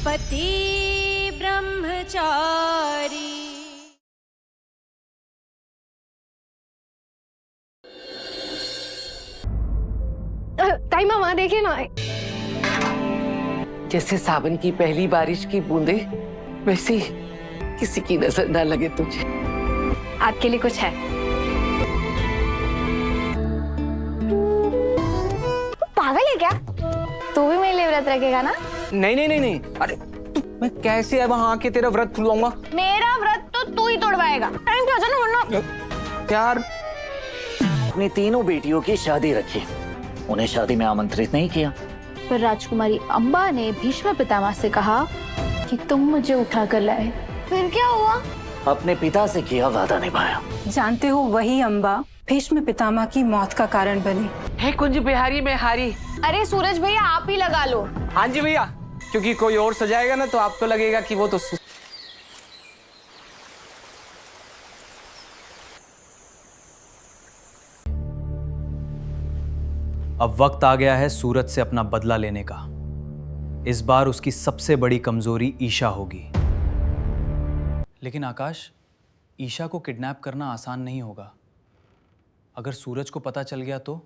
पति ब्रह्मचारी। ताई माँ वहाँ देखिए ना। जैसे सावन की पहली बारिश की बूंदे, वैसे किसी की नजर ना लगे तुझे। आपके लिए कुछ है। पागल है क्या? तू भी मेरे लिए व्रत रखेगा ना? नहीं नहीं नहीं नहीं, अरे मैं कैसे अब वहां आके तेरा व्रत खुलवाऊंगा? मेरा व्रत तो तू ही तोड़वाएगा। टाइम क्या ना वरना। यार अपनी तीनों बेटियों की शादी रखी, उन्हें शादी में आमंत्रित नहीं किया। पर राजकुमारी अम्बा ने भीष्म पितामह से कहा कि तुम मुझे उठा कर लाए। फिर क्या हुआ? अपने पिता से किया वादा निभाया। जानते हो वही अम्बा भीष्म पितामह की मौत का कारण बनी। है कुंज बिहारी में हारी। अरे सूरज भैया आप ही लगा लो। हाँ जी भैया, क्योंकि कोई और सजाएगा ना तो आपको लगेगा कि वो तो अब वक्त आ गया है सूरज से अपना बदला लेने का। इस बार उसकी सबसे बड़ी कमजोरी ईशा होगी। लेकिन आकाश, ईशा को किडनैप करना आसान नहीं होगा। अगर सूरज को पता चल गया तो?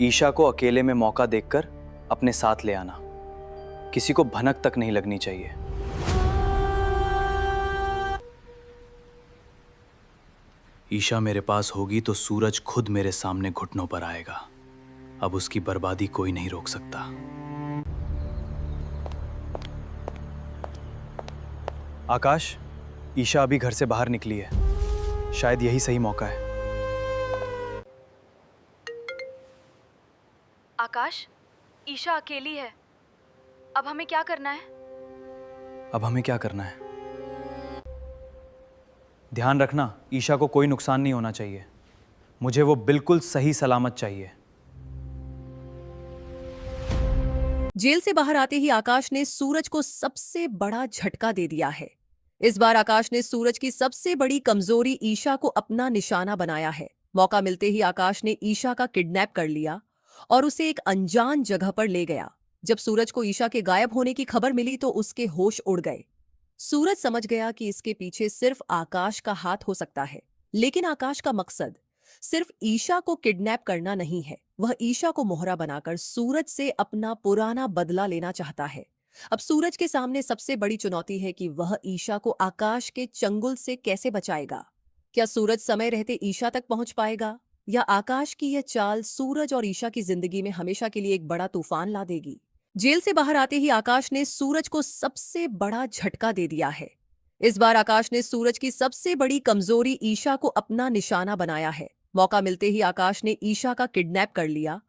ईशा को अकेले में मौका देखकर अपने साथ ले आना। किसी को भनक तक नहीं लगनी चाहिए। ईशा मेरे पास होगी तो सूरज खुद मेरे सामने घुटनों पर आएगा। अब उसकी बर्बादी कोई नहीं रोक सकता। आकाश, ईशा अभी घर से बाहर निकली है। शायद यही सही मौका है। आकाश, ईशा अकेली है। अब हमें क्या करना है? अब हमें क्या करना है? ध्यान रखना, ईशा को कोई नुकसान नहीं होना चाहिए। मुझे वो बिल्कुल सही सलामत चाहिए। जेल से बाहर आते ही आकाश ने सूरज को सबसे बड़ा झटका दे दिया है। इस बार आकाश ने सूरज की सबसे बड़ी कमजोरी ईशा को अपना निशाना बनाया है। मौका मिलते ही आकाश ने ईशा का किडनैप कर लिया और उसे एक अनजान जगह पर ले गया। जब सूरज को ईशा के गायब होने की खबर मिली तो उसके होश उड़ गए। सूरज समझ गया कि इसके पीछे सिर्फ आकाश का हाथ हो सकता है, लेकिन आकाश का मकसद सिर्फ ईशा को किडनैप करना नहीं है। वह ईशा को मोहरा बनाकर सूरज से अपना पुराना बदला लेना चाहता है। अब सूरज के सामने सबसे बड़ी चुनौती है कि वह ईशा को आकाश के चंगुल से कैसे बचाएगा। क्या सूरज समय रहते ईशा तक पहुंच पाएगा, या आकाश की यह चाल सूरज और ईशा की जिंदगी में हमेशा के लिए एक बड़ा तूफान ला देगी। जेल से बाहर आते ही आकाश ने सूरज को सबसे बड़ा झटका दे दिया है। इस बार आकाश ने सूरज की सबसे बड़ी कमजोरी ईशा को अपना निशाना बनाया है। मौका मिलते ही आकाश ने ईशा का किडनैप कर लिया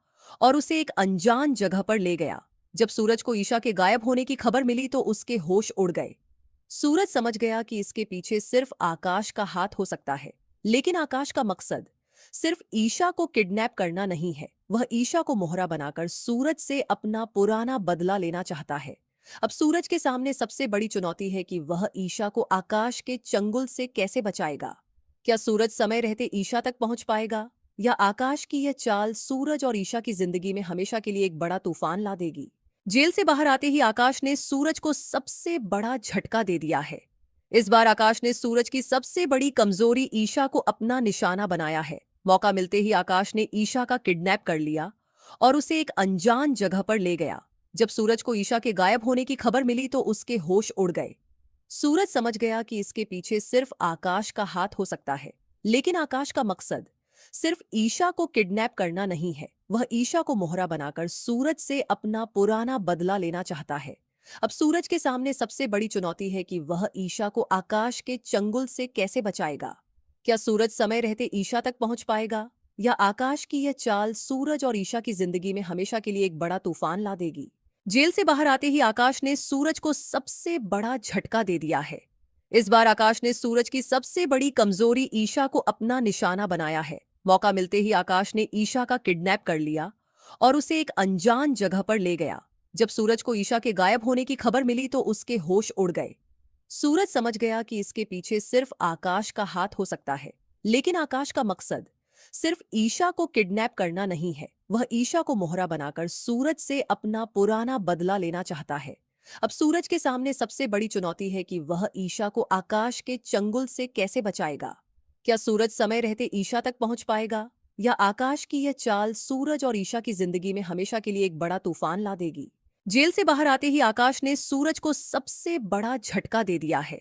और उसे एक अनजान जगह पर ले गया। जब सूरज को ईशा के गायब होने की खबर मिली तो उसके होश उड़ गए। सूरज समझ गया कि इसके पीछे सिर्फ आकाश का हाथ हो सकता है, लेकिन आकाश का मकसद सिर्फ ईशा को किडनैप करना नहीं है। वह ईशा को मोहरा बनाकर सूरज से अपना पुराना बदला लेना चाहता है। अब सूरज के सामने सबसे बड़ी चुनौती है कि वह ईशा को आकाश के चंगुल से कैसे बचाएगा। क्या सूरज समय रहते ईशा तक पहुंच पाएगा, या आकाश की यह चाल सूरज और ईशा की जिंदगी में हमेशा के लिए एक बड़ा तूफान ला देगी। जेल से बाहर आते ही आकाश ने सूरज को सबसे बड़ा झटका दे दिया है। इस बार आकाश ने सूरज की सबसे बड़ी कमजोरी ईशा को अपना निशाना बनाया है। मौका मिलते ही आकाश ने ईशा का किडनैप कर लिया और उसे एक अनजान जगह पर ले गया। जब सूरज को ईशा के गायब होने की खबर मिली तो उसके होश उड़ गए। सूरज समझ गया कि इसके पीछे सिर्फ आकाश का हाथ हो सकता है, लेकिन आकाश का मकसद सिर्फ ईशा को किडनैप करना नहीं है। वह ईशा को मोहरा बनाकर सूरज से अपना पुराना बदला लेना चाहता है। अब सूरज के सामने सबसे बड़ी चुनौती है कि वह ईशा को आकाश के चंगुल से कैसे बचाएगा। क्या सूरज समय रहते ईशा तक पहुंच पाएगा, या आकाश की यह चाल सूरज और ईशा की जिंदगी में हमेशा के लिए एक बड़ा तूफान ला देगी। जेल से बाहर आते ही आकाश ने सूरज को सबसे बड़ा झटका दे दिया है। इस बार आकाश ने सूरज की सबसे बड़ी कमजोरी ईशा को अपना निशाना बनाया है। मौका मिलते ही आकाश ने ईशा का किडनैप कर लिया और उसे एक अनजान जगह पर ले गया। जब सूरज को ईशा के गायब होने की खबर मिली तो उसके होश उड़ गए। सूरज समझ गया कि इसके पीछे सिर्फ आकाश का हाथ हो सकता है, लेकिन आकाश का मकसद सिर्फ ईशा को किडनैप करना नहीं है, वह ईशा को मोहरा बनाकर सूरज से अपना पुराना बदला लेना चाहता है। अब सूरज के सामने सबसे बड़ी चुनौती है कि वह ईशा को आकाश के चंगुल से कैसे बचाएगा। क्या सूरज समय रहते ईशा तक पहुंच पाएगा, या आकाश की यह चाल सूरज और ईशा की जिंदगी में हमेशा के लिए एक बड़ा तूफान ला देगी। जेल से बाहर आते ही आकाश ने सूरज को सबसे बड़ा झटका दे दिया है।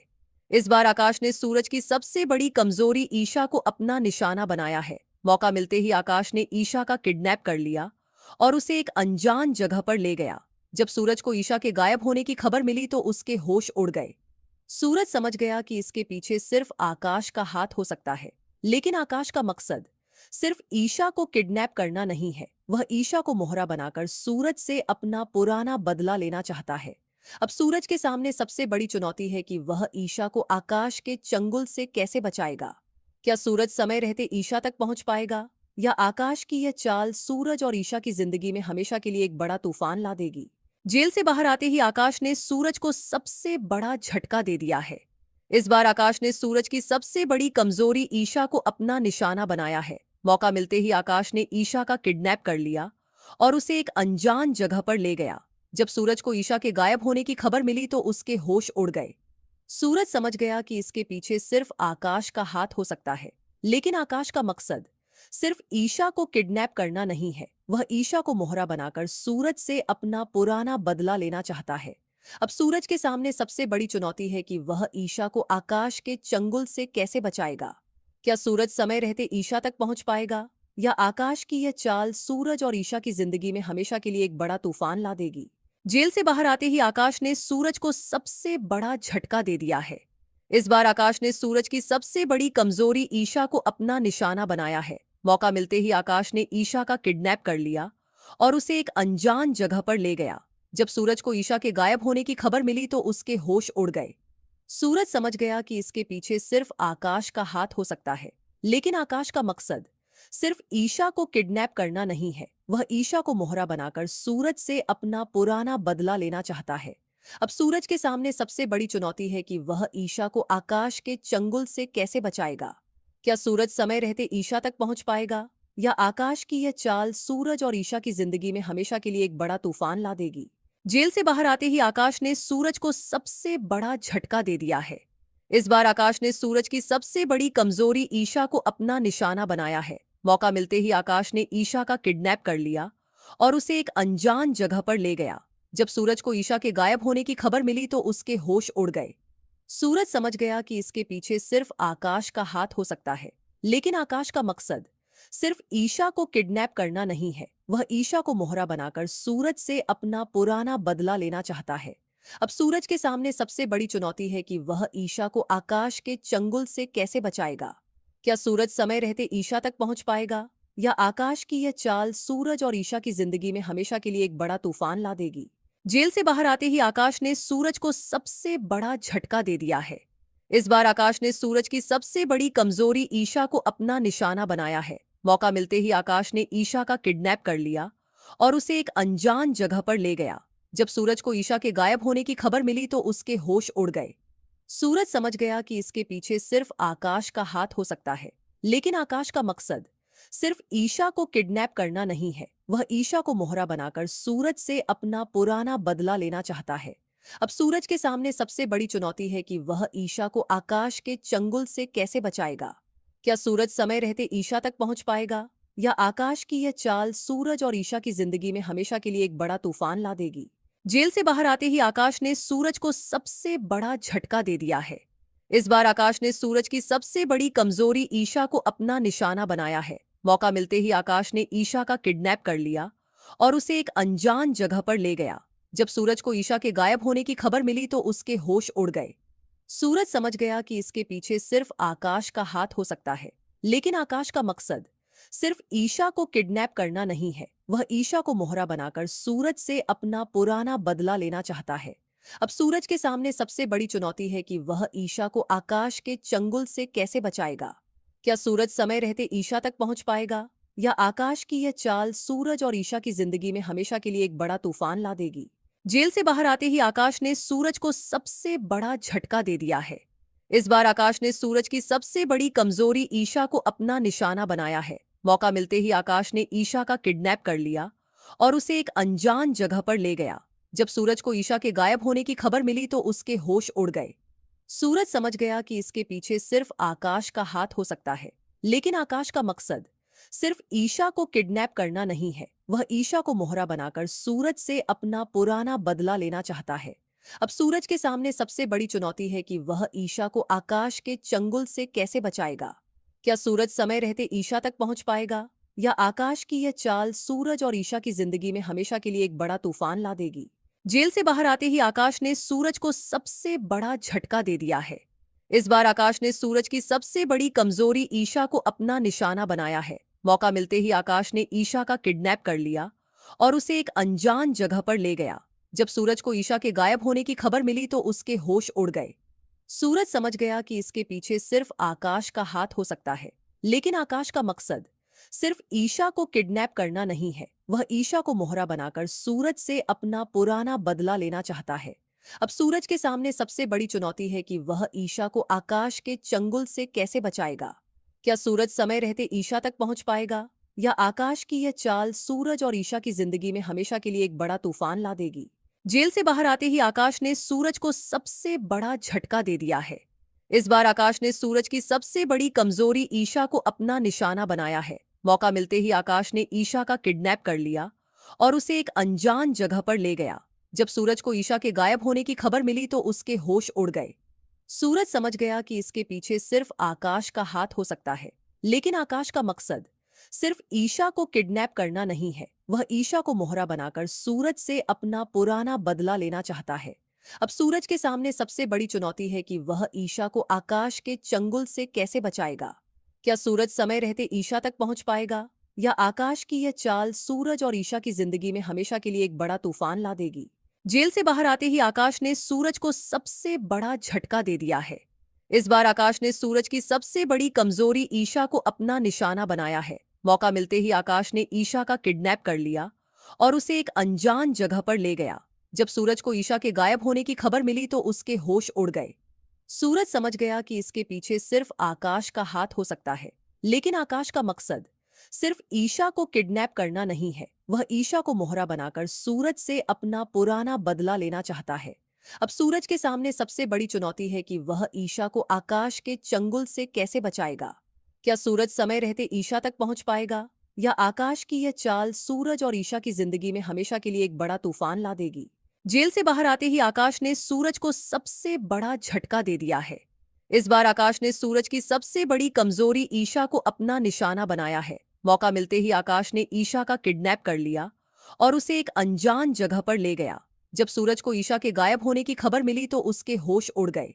इस बार आकाश ने सूरज की सबसे बड़ी कमजोरी ईशा को अपना निशाना बनाया है। मौका मिलते ही आकाश ने ईशा का किडनैप कर लिया और उसे एक अनजान जगह पर ले गया। जब सूरज को ईशा के गायब होने की खबर मिली तो उसके होश उड़ गए। सूरज समझ गया कि इसके पीछे सिर्फ आकाश का हाथ हो सकता है, लेकिन आकाश का मकसद सिर्फ ईशा को किडनैप करना नहीं है, वह ईशा को मोहरा बनाकर सूरज से अपना पुराना बदला लेना चाहता है। अब सूरज के सामने सबसे बड़ी चुनौती है कि वह ईशा को आकाश के चंगुल से कैसे बचाएगा। क्या सूरज समय रहते ईशा तक पहुंच पाएगा, या आकाश की यह चाल सूरज और ईशा की जिंदगी में हमेशा के लिए एक बड़ा तूफान ला देगी। जेल से बाहर आते ही आकाश ने सूरज को सबसे बड़ा झटका दे दिया है। इस बार आकाश ने सूरज की सबसे बड़ी कमजोरी ईशा को अपना निशाना बनाया है। मौका मिलते ही आकाश ने ईशा का किडनैप कर लिया और उसे एक अनजान जगह पर ले गया। जब सूरज को ईशा के गायब होने की खबर मिली तो उसके होश उड़ गए। सूरज समझ गया कि इसके पीछे सिर्फ आकाश का हाथ हो सकता है, लेकिन आकाश का मकसद सिर्फ ईशा को किडनैप करना नहीं है, वह ईशा को मोहरा बनाकर सूरज से अपना पुराना बदला लेना चाहता है। अब सूरज के सामने सबसे बड़ी चुनौती है कि वह ईशा को आकाश के चंगुल से कैसे बचाएगा। क्या सूरज समय रहते ईशा तक पहुंच पाएगा, या आकाश की यह चाल सूरज और ईशा की जिंदगी में हमेशा के लिए एक बड़ा तूफान ला देगी। जेल से बाहर आते ही आकाश ने सूरज को सबसे बड़ा झटका दे दिया है। इस बार आकाश ने सूरज की सबसे बड़ी कमजोरी ईशा को अपना निशाना बनाया है। मौका मिलते ही आकाश ने ईशा का किडनैप कर लिया और उसे एक अनजान जगह पर ले गया। जब सूरज को ईशा के गायब होने की खबर मिली तो उसके होश उड़ गए। सूरज समझ गया कि इसके पीछे सिर्फ आकाश का हाथ हो सकता है, लेकिन आकाश का मकसद सिर्फ ईशा को किडनैप करना नहीं है, वह ईशा को मोहरा बनाकर सूरज से अपना पुराना बदला लेना चाहता है। अब सूरज के सामने सबसे बड़ी चुनौती है कि वह ईशा को आकाश के चंगुल से कैसे बचाएगा। क्या सूरज समय रहते ईशा तक पहुंच पाएगा, या आकाश की यह चाल सूरज और ईशा की जिंदगी में हमेशा के लिए एक बड़ा तूफान ला देगी। जेल से बाहर आते ही आकाश ने सूरज को सबसे बड़ा झटका दे दिया है। इस बार आकाश ने सूरज की सबसे बड़ी कमजोरी ईशा को अपना निशाना बनाया है। मौका मिलते ही आकाश ने ईशा का किडनैप कर लिया और उसे एक अनजान जगह पर ले गया। जब सूरज को ईशा के गायब होने की खबर मिली तो उसके होश उड़ गए। सूरज समझ गया कि इसके पीछे सिर्फ आकाश का हाथ हो सकता है, लेकिन आकाश का मकसद सिर्फ ईशा को किडनैप करना नहीं है, वह ईशा को मोहरा बनाकर सूरज से अपना पुराना बदला लेना चाहता है। अब सूरज के सामने सबसे बड़ी चुनौती है कि वह ईशा को आकाश के चंगुल से कैसे बचाएगा। क्या सूरज समय रहते ईशा तक पहुंच पाएगा, या आकाश की यह चाल सूरज और ईशा की जिंदगी में हमेशा के लिए एक बड़ा तूफान ला देगी। जेल से बाहर आते ही आकाश ने सूरज को सबसे बड़ा झटका दे दिया है। इस बार आकाश ने सूरज की सबसे बड़ी कमजोरी ईशा को अपना निशाना बनाया है। मौका मिलते ही आकाश ने ईशा का किडनैप कर लिया और उसे एक अनजान जगह पर ले गया। जब सूरज को ईशा के गायब होने की खबर मिली तो उसके होश उड़ गए। सूरज समझ गया कि इसके पीछे सिर्फ आकाश का हाथ हो सकता है, लेकिन आकाश का मकसद सिर्फ ईशा को किडनैप करना नहीं है, वह ईशा को मोहरा बनाकर सूरज से अपना पुराना बदला लेना चाहता है। अब सूरज के सामने सबसे बड़ी चुनौती है कि वह ईशा को आकाश के चंगुल से कैसे बचाएगा। क्या सूरज समय रहते ईशा तक पहुंच पाएगा, या आकाश की यह चाल सूरज और ईशा की जिंदगी में हमेशा के लिए एक बड़ा तूफान ला देगी। जेल से बाहर आते ही आकाश ने सूरज को सबसे बड़ा झटका दे दिया है। इस बार आकाश ने सूरज की सबसे बड़ी कमजोरी ईशा को अपना निशाना बनाया है। मौका मिलते ही आकाश ने ईशा का किडनैप कर लिया और उसे एक अनजान जगह पर ले गया। जब सूरज को ईशा के गायब होने की खबर मिली तो उसके होश उड़ गए। सूरज समझ गया कि इसके पीछे सिर्फ आकाश का हाथ हो सकता है, लेकिन आकाश का मकसद सिर्फ ईशा को किडनैप करना नहीं है, वह ईशा को मोहरा बनाकर सूरज से अपना पुराना बदला लेना चाहता है। अब सूरज के सामने सबसे बड़ी चुनौती है कि वह ईशा को आकाश के चंगुल से कैसे बचाएगा। क्या सूरज समय रहते ईशा तक पहुंच पाएगा, या आकाश की यह चाल सूरज और ईशा की जिंदगी में हमेशा के लिए एक बड़ा तूफान ला देगी। जेल से बाहर आते ही आकाश ने सूरज को सबसे बड़ा झटका दे दिया है। इस बार आकाश ने सूरज की सबसे बड़ी कमजोरी ईशा को अपना निशाना बनाया है। मौका मिलते ही आकाश ने ईशा का किडनैप कर लिया और उसे एक अनजान जगह पर ले गया। जब सूरज को ईशा के गायब होने की खबर मिली तो उसके होश उड़ गए। सूरज समझ गया कि इसके पीछे सिर्फ आकाश का हाथ हो सकता है, लेकिन आकाश का मकसद सिर्फ ईशा को किडनैप करना नहीं है। वह ईशा को मोहरा बनाकर सूरज से अपना पुराना बदला लेना चाहता है। अब सूरज के सामने सबसे बड़ी चुनौती है कि वह ईशा को आकाश के चंगुल से कैसे बचाएगा। क्या सूरज समय रहते ईशा तक पहुंच पाएगा, या आकाश की यह चाल सूरज और ईशा की जिंदगी में हमेशा के लिए एक बड़ा तूफान ला देगी। जेल से बाहर आते ही आकाश ने सूरज को सबसे बड़ा झटका दे दिया है। इस बार आकाश ने सूरज की सबसे बड़ी कमजोरी ईशा को अपना निशाना बनाया है। मौका मिलते ही आकाश ने ईशा का किडनैप कर लिया और उसे एक अनजान जगह पर ले गया। जब सूरज को ईशा के गायब होने की खबर मिली तो उसके होश उड़ गए। सूरज समझ गया कि इसके पीछे सिर्फ आकाश का हाथ हो सकता है, लेकिन आकाश का मकसद सिर्फ ईशा को किडनैप करना नहीं है। वह ईशा को मोहरा बनाकर सूरज से अपना पुराना बदला लेना चाहता है। अब सूरज के सामने सबसे बड़ी चुनौती है कि वह ईशा को आकाश के चंगुल से कैसे बचाएगा। क्या सूरज समय रहते ईशा तक पहुंच पाएगा, या आकाश की यह चाल सूरज और ईशा की जिंदगी में हमेशा के लिए एक बड़ा तूफान ला देगी। जेल से बाहर आते ही आकाश ने सूरज को सबसे बड़ा झटका दे दिया है। इस बार आकाश ने सूरज की सबसे बड़ी कमजोरी ईशा को अपना निशाना बनाया है। मौका मिलते ही आकाश ने ईशा का किडनैप कर लिया और उसे एक अनजान जगह पर ले गया। जब सूरज को ईशा के गायब होने की खबर मिली तो उसके होश उड़ गए। सूरज समझ गया कि इसके पीछे सिर्फ आकाश का हाथ हो सकता है, लेकिन आकाश का मकसद सिर्फ ईशा को किडनैप करना नहीं है। वह ईशा को मोहरा बनाकर सूरज से अपना पुराना बदला लेना चाहता है। अब सूरज के सामने सबसे बड़ी चुनौती है कि वह ईशा को आकाश के चंगुल से कैसे बचाएगा। क्या सूरज समय रहते ईशा तक पहुंच पाएगा, या आकाश की यह चाल सूरज और ईशा की जिंदगी में हमेशा के लिए एक बड़ा तूफान ला देगी। जेल से बाहर आते ही आकाश ने सूरज को सबसे बड़ा झटका दे दिया है। इस बार आकाश ने सूरज की सबसे बड़ी कमजोरी ईशा को अपना निशाना बनाया है। मौका मिलते ही आकाश ने ईशा का किडनैप कर लिया और उसे एक अनजान जगह पर ले गया। जब सूरज को ईशा के गायब होने की खबर मिली तो उसके होश उड़ गए। सूरज समझ गया कि इसके पीछे सिर्फ आकाश का हाथ हो सकता है, लेकिन आकाश का मकसद सिर्फ ईशा को किडनैप करना नहीं है। वह ईशा को मोहरा बनाकर सूरज से अपना पुराना बदला लेना चाहता है। अब सूरज के सामने सबसे बड़ी चुनौती है कि वह ईशा को आकाश के चंगुल से कैसे बचाएगा। क्या सूरज समय रहते ईशा तक पहुंच पाएगा, या आकाश की यह चाल सूरज और ईशा की जिंदगी में हमेशा के लिए एक बड़ा तूफान ला देगी। जेल से बाहर आते ही आकाश ने सूरज को सबसे बड़ा झटका दे दिया है। इस बार आकाश ने सूरज की सबसे बड़ी कमजोरी ईशा को अपना निशाना बनाया है। मौका मिलते ही आकाश ने ईशा का किडनैप कर लिया और उसे एक अनजान जगह पर ले गया। जब सूरज को ईशा के गायब होने की खबर मिली तो उसके होश उड़ गए।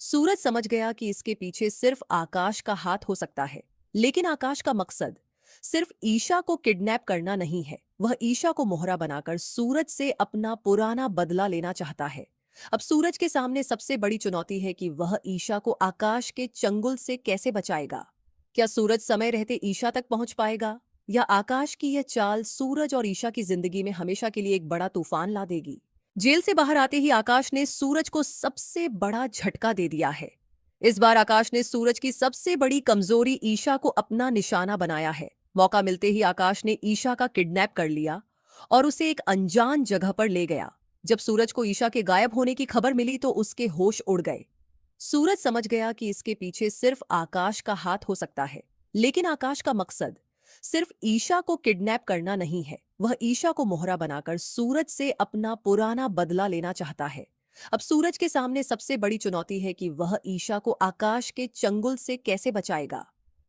सूरज समझ गया कि इसके पीछे सिर्फ आकाश का हाथ हो सकता है, लेकिन आकाश का मकसद सिर्फ ईशा को किडनैप करना नहीं है। वह ईशा को मोहरा बनाकर सूरज से अपना पुराना बदला लेना चाहता है। अब सूरज के सामने सबसे बड़ी चुनौती है कि वह ईशा को आकाश के चंगुल से कैसे बचाएगा। क्या सूरज समय रहते ईशा तक पहुंच पाएगा, या आकाश की यह चाल सूरज और ईशा की जिंदगी में हमेशा के लिए एक बड़ा तूफान ला देगी। जेल से बाहर आते ही आकाश ने सूरज को सबसे बड़ा झटका दे दिया है। इस बार आकाश ने सूरज की सबसे बड़ी कमजोरी ईशा को अपना निशाना बनाया है। मौका मिलते ही आकाश ने ईशा का किडनैप कर लिया और उसे एक अनजान जगह पर ले गया। जब सूरज को ईशा के गायब होने की खबर मिली तो उसके होश उड़ गए। सूरज समझ गया कि इसके पीछे सिर्फ आकाश का हाथ हो सकता है, लेकिन आकाश का मकसद सिर्फ ईशा को किडनैप करना नहीं है। वह ईशा को मोहरा बनाकर सूरज से अपना पुराना बदला लेना चाहता है। अब सूरज के सामने सबसे बड़ी चुनौती है कि वह ईशा को आकाश के चंगुल से कैसे बचाएगा।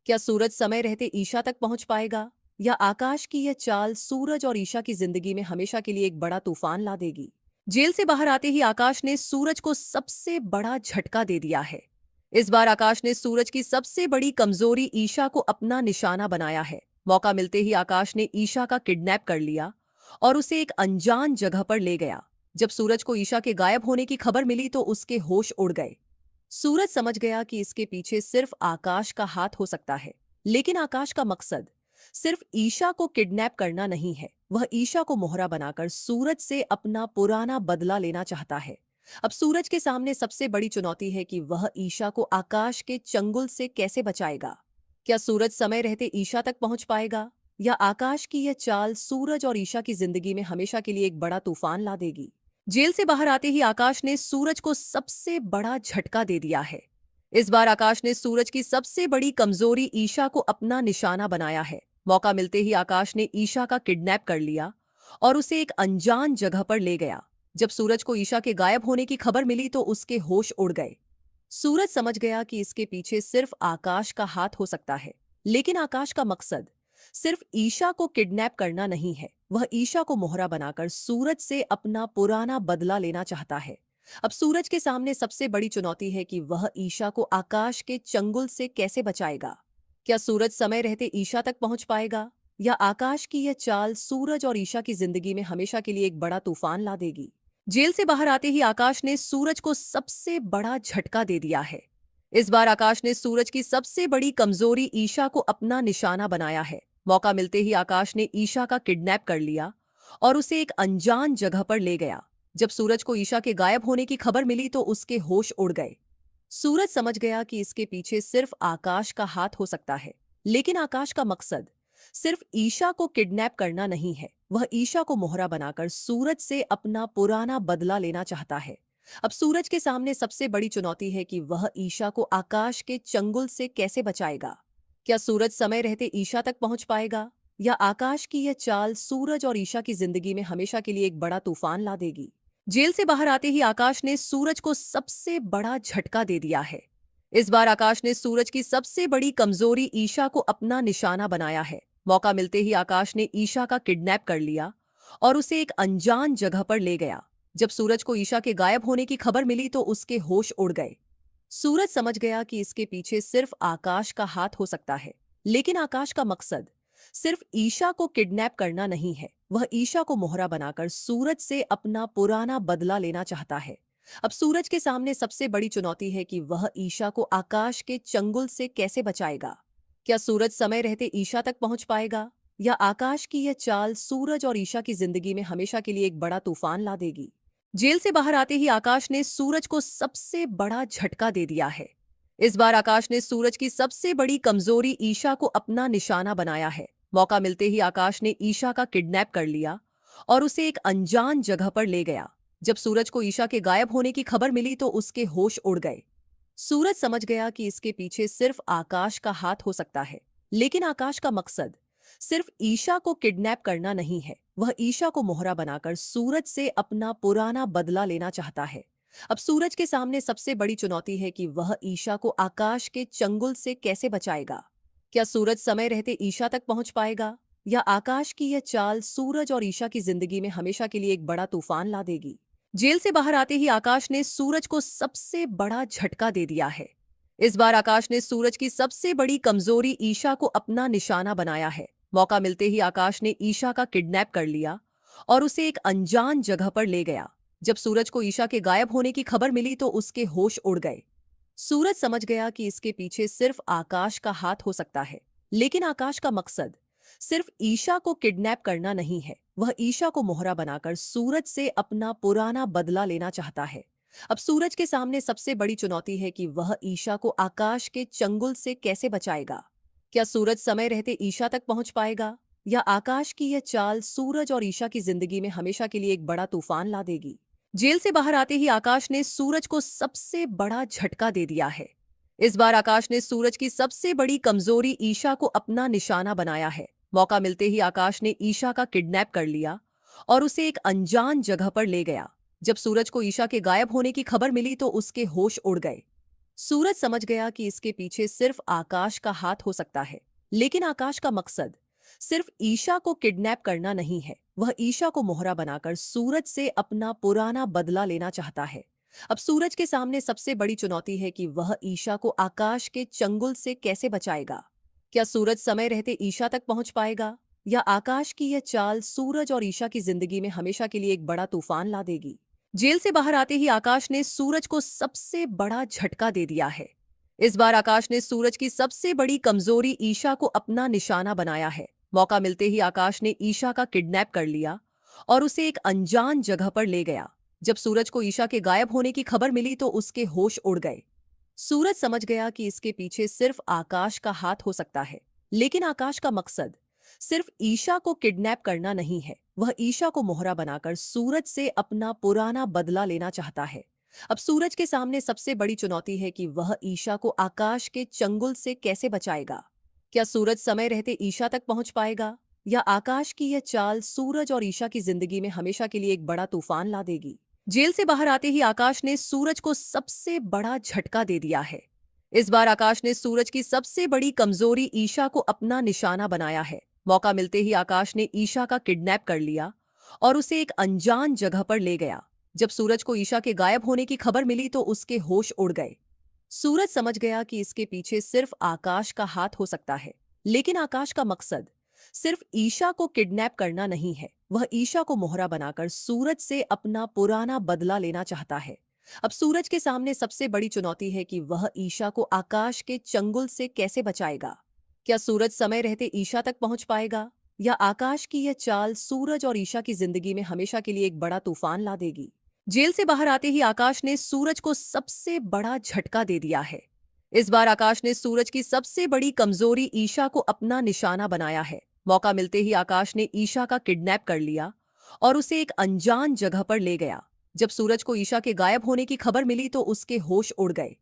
क्या सूरज समय रहते ईशा तक पहुंच पाएगा, या आकाश की यह चाल सूरज और ईशा की जिंदगी में हमेशा के लिए एक बड़ा तूफान ला देगी। जेल से बाहर आते ही आकाश ने सूरज को सबसे बड़ा झटका दे दिया है। इस बार आकाश ने सूरज की सबसे बड़ी कमजोरी ईशा को अपना निशाना बनाया है। मौका मिलते ही आकाश ने ईशा का किडनैप कर लिया और उसे एक अनजान जगह पर ले गया। जब सूरज को ईशा के गायब होने की खबर मिली तो उसके होश उड़ गए। सूरज समझ गया कि इसके पीछे सिर्फ आकाश का हाथ हो सकता है, लेकिन आकाश का मकसद सिर्फ ईशा को किडनैप करना नहीं है। वह ईशा को मोहरा बनाकर सूरज से अपना पुराना बदला लेना चाहता है। अब सूरज के सामने सबसे बड़ी चुनौती है कि वह ईशा को आकाश के चंगुल से कैसे बचाएगा। क्या सूरज समय रहते ईशा तक पहुंच पाएगा, या आकाश की यह चाल सूरज और ईशा की जिंदगी में हमेशा के लिए एक बड़ा तूफान ला देगी। जेल से बाहर आते ही आकाश ने सूरज को सबसे बड़ा झटका दे दिया है। इस बार आकाश ने सूरज की सबसे बड़ी कमजोरी ईशा को अपना निशाना बनाया है। मौका मिलते ही आकाश ने ईशा का किडनैप कर लिया और उसे एक अनजान जगह पर ले गया। जब सूरज को ईशा के गायब होने की खबर मिली तो उसके होश उड़ गए। सूरज समझ गया कि इसके पीछे सिर्फ आकाश का हाथ हो सकता है, लेकिन आकाश का मकसद सिर्फ ईशा को किडनैप करना नहीं है। वह ईशा को मोहरा बनाकर सूरज से अपना पुराना बदला लेना चाहता है। अब सूरज के सामने सबसे बड़ी चुनौती है कि वह ईशा को आकाश के चंगुल से कैसे बचाएगा। क्या सूरज समय रहते ईशा तक पहुंच पाएगा, या आकाश की यह चाल सूरज और ईशा की जिंदगी में हमेशा के लिए एक बड़ा तूफान ला देगी। जेल से बाहर आते ही आकाश ने सूरज को सबसे बड़ा झटका दे दिया है। इस बार आकाश ने सूरज की सबसे बड़ी कमजोरी ईशा को अपना निशाना बनाया है। मौका मिलते ही आकाश ने ईशा का किडनैप कर लिया और उसे एक अनजान जगह पर ले गया। जब सूरज को ईशा के गायब होने की खबर मिली तो उसके होश उड़ गए। सूरज समझ गया कि इसके पीछे सिर्फ आकाश का हाथ हो सकता है, लेकिन आकाश का मकसद सिर्फ ईशा को किडनैप करना नहीं है। वह ईशा को मोहरा बनाकर सूरज से अपना पुराना बदला लेना चाहता है। अब सूरज के सामने सबसे बड़ी चुनौती है कि वह ईशा को आकाश के चंगुल से कैसे बचाएगा। क्या सूरज समय रहते ईशा तक पहुंच पाएगा, या आकाश की यह चाल सूरज और ईशा की जिंदगी में हमेशा के लिए एक बड़ा तूफान ला देगी। जेल से बाहर आते ही आकाश ने सूरज को सबसे बड़ा झटका दे दिया है। इस बार आकाश ने सूरज की सबसे बड़ी कमजोरी ईशा को अपना निशाना बनाया है। मौका मिलते ही आकाश ने ईशा का किडनैप कर लिया और उसे एक अनजान जगह पर ले गया। जब सूरज को ईशा के गायब होने की खबर मिली तो उसके होश उड़ गए। सूरज समझ गया कि इसके पीछे सिर्फ आकाश का हाथ हो सकता है, लेकिन आकाश का मकसद सिर्फ ईशा को किडनैप करना नहीं है। वह ईशा को मोहरा बनाकर सूरज से अपना पुराना बदला लेना चाहता है। अब सूरज के सामने सबसे बड़ी चुनौती है कि वह ईशा को आकाश के चंगुल से कैसे बचाएगा। क्या सूरज समय रहते ईशा तक पहुंच पाएगा, या आकाश की यह चाल सूरज और ईशा की जिंदगी में हमेशा के लिए एक बड़ा तूफान ला देगी। जेल से बाहर आते ही आकाश ने सूरज को सबसे बड़ा झटका दे दिया है। इस बार आकाश ने सूरज की सबसे बड़ी कमजोरी ईशा को अपना निशाना बनाया है। मौका मिलते ही आकाश ने ईशा का किडनैप कर लिया और उसे एक अनजान जगह पर ले गया। जब सूरज को ईशा के गायब होने की खबर मिली तो उसके होश उड़ गए। सूरज समझ गया कि इसके पीछे सिर्फ आकाश का हाथ हो सकता है, लेकिन आकाश का मकसद सिर्फ ईशा को किडनैप करना नहीं है। वह ईशा को मोहरा बनाकर सूरज से अपना पुराना बदला लेना चाहता है। अब सूरज के सामने सबसे बड़ी चुनौती है कि वह ईशा को आकाश के चंगुल से कैसे बचाएगा। क्या सूरज समय रहते ईशा तक पहुंच पाएगा, या आकाश की यह चाल सूरज और ईशा की जिंदगी में हमेशा के लिए एक बड़ा तूफान ला देगी। जेल से बाहर आते ही आकाश ने सूरज को सबसे बड़ा झटका दे दिया है। इस बार आकाश ने सूरज की सबसे बड़ी कमजोरी ईशा को अपना निशाना बनाया है। मौका मिलते ही आकाश ने ईशा का किडनैप कर लिया और उसे एक अनजान जगह पर ले गया। जब सूरज को ईशा के गायब होने की खबर मिली तो उसके होश उड़ गए। सूरज समझ गया कि इसके पीछे सिर्फ आकाश का हाथ हो सकता है, लेकिन आकाश का मकसद सिर्फ ईशा को किडनैप करना नहीं है। वह ईशा को मोहरा बनाकर सूरज से अपना पुराना बदला लेना चाहता है। अब सूरज के सामने सबसे बड़ी चुनौती है कि वह ईशा को आकाश के चंगुल से कैसे बचाएगा। क्या सूरज समय रहते ईशा तक पहुंच पाएगा, या आकाश की यह चाल सूरज और ईशा की जिंदगी में हमेशा के लिए एक बड़ा तूफान ला देगी। जेल से बाहर आते ही आकाश ने सूरज को सबसे बड़ा झटका दे दिया है। इस बार आकाश ने सूरज की सबसे बड़ी कमजोरी ईशा को अपना निशाना बनाया है। मौका मिलते ही आकाश ने ईशा का किडनैप कर लिया और उसे एक अनजान जगह पर ले गया। जब सूरज को ईशा के गायब होने की खबर मिली तो उसके होश उड़ गए। सूरज समझ गया कि इसके पीछे सिर्फ आकाश का हाथ हो सकता है, लेकिन आकाश का मकसद सिर्फ ईशा को किडनैप करना नहीं है। वह ईशा को मोहरा बनाकर सूरज से अपना पुराना बदला लेना चाहता है। अब सूरज के सामने सबसे बड़ी चुनौती है कि वह ईशा को आकाश के चंगुल से कैसे बचाएगा। क्या सूरज समय रहते ईशा तक पहुंच पाएगा, या आकाश की यह चाल सूरज और ईशा की जिंदगी में हमेशा के लिए एक बड़ा तूफान ला देगी। जेल से बाहर आते ही आकाश ने सूरज को सबसे बड़ा झटका दे दिया है। इस बार आकाश ने सूरज की सबसे बड़ी कमजोरी ईशा को अपना निशाना बनाया है। मौका मिलते ही आकाश ने ईशा का किडनैप कर लिया और उसे एक अनजान जगह पर ले गया। जब सूरज को ईशा के गायब होने की खबर मिली तो उसके होश उड़ गए। सूरज समझ गया कि इसके पीछे सिर्फ आकाश का हाथ हो सकता है, लेकिन आकाश का मकसद सिर्फ ईशा को किडनैप करना नहीं है। वह ईशा को मोहरा बनाकर सूरज से अपना पुराना बदला लेना चाहता है। अब सूरज के सामने सबसे बड़ी चुनौती है कि वह ईशा को आकाश के चंगुल से कैसे बचाएगा। क्या सूरज समय रहते ईशा तक पहुंच पाएगा, या आकाश की यह चाल सूरज और ईशा की जिंदगी में हमेशा के लिए एक बड़ा तूफान ला देगी। जेल से बाहर आते ही आकाश ने सूरज को सबसे बड़ा झटका दे दिया है। इस बार आकाश ने सूरज की सबसे बड़ी कमजोरी ईशा को अपना निशाना बनाया है। मौका मिलते ही आकाश ने ईशा का किडनैप कर लिया और उसे एक अनजान जगह पर ले गया। जब सूरज को ईशा के गायब होने की खबर मिली तो उसके होश उड़ गए। सूरज समझ गया कि इसके पीछे सिर्फ आकाश का हाथ हो सकता है, लेकिन आकाश का मकसद सिर्फ ईशा को किडनैप करना नहीं है। वह ईशा को मोहरा बनाकर सूरज से अपना पुराना बदला लेना चाहता है। अब सूरज के सामने सबसे बड़ी चुनौती है कि वह ईशा को आकाश के चंगुल से कैसे बचाएगा। क्या सूरज समय रहते ईशा तक पहुंच पाएगा, या आकाश की यह चाल सूरज और ईशा की जिंदगी में हमेशा के लिए एक बड़ा तूफान ला देगी। जेल से बाहर आते ही आकाश ने सूरज को सबसे बड़ा झटका दे दिया है। इस बार आकाश ने सूरज की सबसे बड़ी कमजोरी ईशा को अपना निशाना बनाया है। मौका मिलते ही आकाश ने ईशा का किडनैप कर लिया और उसे एक अनजान जगह पर ले गया। जब सूरज को ईशा के गायब होने की खबर मिली तो उसके होश उड़ गए।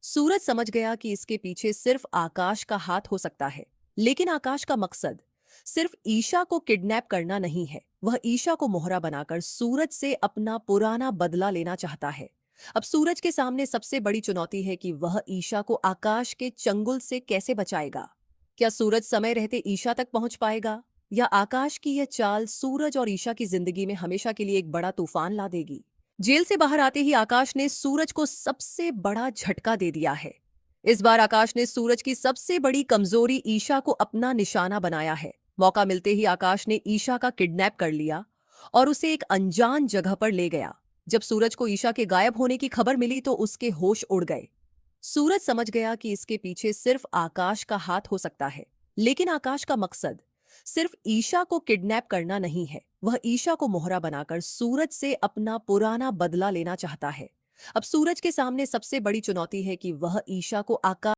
सूरज समझ गया कि इसके पीछे सिर्फ आकाश का हाथ हो सकता है, लेकिन आकाश का मकसद सिर्फ ईशा को किडनैप करना नहीं है। वह ईशा को मोहरा बनाकर सूरज से अपना पुराना बदला लेना चाहता है। अब सूरज के सामने सबसे बड़ी चुनौती है कि वह ईशा को आकाश के चंगुल से कैसे बचाएगा। क्या सूरज समय रहते ईशा तक पहुंच पाएगा, या आकाश की यह चाल सूरज और ईशा की जिंदगी में हमेशा के लिए एक बड़ा तूफान ला देगी। जेल से बाहर आते ही आकाश ने सूरज को सबसे बड़ा झटका दे दिया है। इस बार आकाश ने सूरज की सबसे बड़ी कमजोरी ईशा को अपना निशाना बनाया है। मौका मिलते ही आकाश ने ईशा का किडनैप कर लिया और उसे एक अनजान जगह पर ले गया। जब सूरज को ईशा के गायब होने की खबर मिली तो उसके होश उड़ गए। सूरज समझ गया कि इसके पीछे सिर्फ आकाश का हाथ हो सकता है, लेकिन आकाश का मकसद सिर्फ ईशा को किडनैप करना नहीं है। वह ईशा को मोहरा बनाकर सूरज से अपना पुराना बदला लेना चाहता है। अब सूरज के सामने सबसे बड़ी चुनौती है कि वह ईशा को आकाश